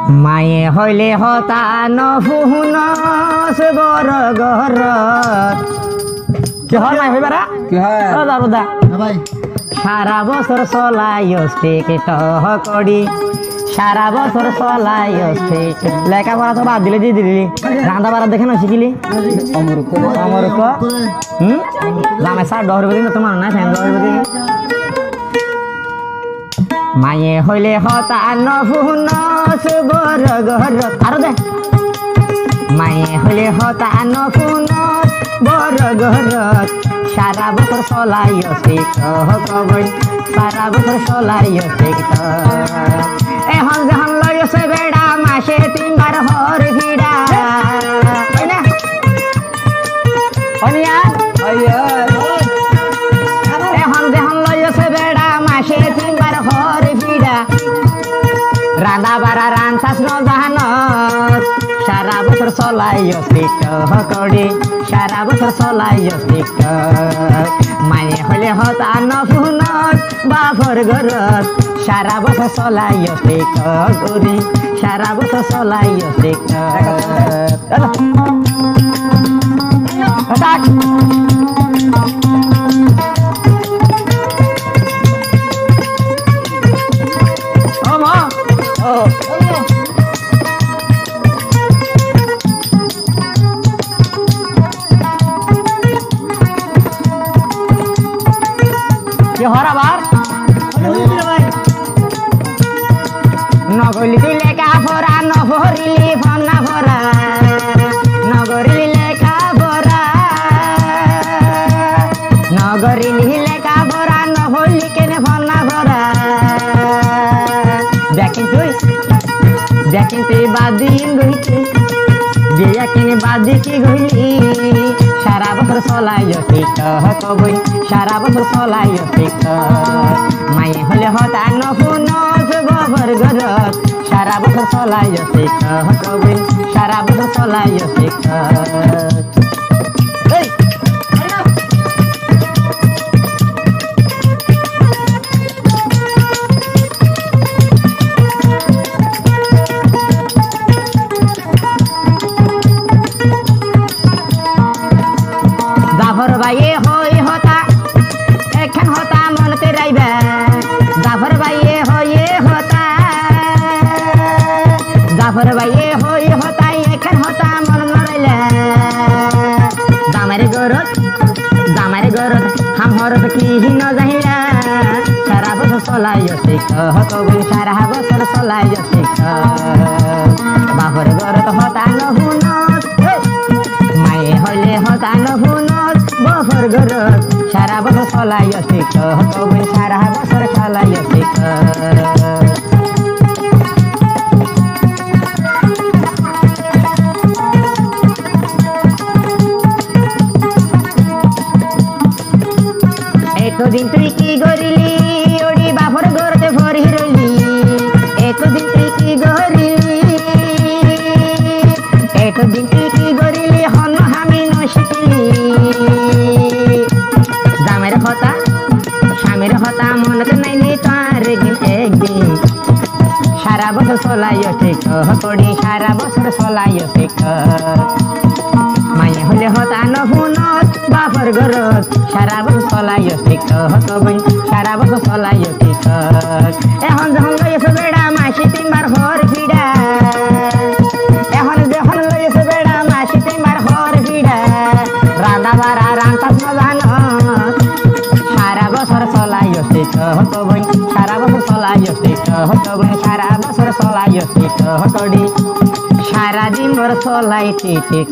মায়ে হইলে হতা নফুনস বড় ঘরত কি হয় মাই হইবারা কি হয় দাদা ভাই সারা বছর চলাইস টিকেট করি সারা বছর চলাইস লেখাপড়া তো বাদ দিলে দিয়ে দিলি রান্না বাড়া দেখে না শিখিলি অমরক জামাই সার ডহর বেদি না তোমার না ফ্যান ডহর বেদি মায়ে হইলে হতা নফুনস বড় ঘরত আরো দে মায়ে হইলে হতা নফুনস বড় ঘরত সারা বছর চলাইস কবই সারা বছর চলাইস এখন যখন লইছে বেড়া মাসে 3 বার হর ভিড়া এখন যখন লইছে বেড়া মাসে 3 বার হর ভিড়া রাধা বাড়া রান্তাস নজানত সারা বছর চলাইস করি সারা বছর চলাইস মায়ে হলে হতা নফুনত বাপর ঘরত সারা বছর চলাইস করি সারা বছর চলাইস নগরলি লেখা পড়া নভরিলি ফনা ভরা নগরলি লেখা পড়া নগরলি লেখা পড়া নহলি কেনে ফনা ভরা দেখেন তুই বাদিন গইছি বিয়া কিনে বাদি কি গইলি সারা বছর চলাইস কবই সারা বছর চলাইস মায়ে হলে হতা নফুনস বাবার ঘরত সারা বছর চলাইস কবই সারা বছর চলাইস জাফর ভাইয়ে হই হতা এখন হতা মনতে রাইবা জাফর ভাইয়ে হইয়ে হতা জাফর ভাইয়ে হই হতা এখন হতা মন নরাইলা জামাইরে গরত হাম হরত কি হিন যাইলা সারা বছর চলাইস কবি সারা বছর চলাইস বাপর গরত হতা নহুনত মায়ে হইলে হতা নহুনত বাপর গরত সারা বছর চলাইস কবি সারা বছর চলাইস এতদিন তুই কি গরিলি ওড়ি বাপর গরতে ভরি রইলি এতদিন তুই কি গরিলি এতদিন তুই কি গরিলি হন আমি নশিকিলি জামের হতা স্বামীর হতা মনত নাই নি তার একদিন সারা বছর চলাইস করি সারা বছর চলাইস মায়ে হলে হতা নহুনত বাপর ঘরত সারা বছর চলাইস কবই সারা বছর চলাইস এখন যখন লইছে বেড়া মাসি 3 বার হর ভিড়া এখন যখন লইছে বেড়া মাসি 3 বার হর ভিড়া রাধা বাড়া রান্তাস নজানত সারা বছর চলাইস কবই সারা বছর চলাইস কবই সারা বছর চলাইস করি সারা দিন ভর চলাইছি ঠিক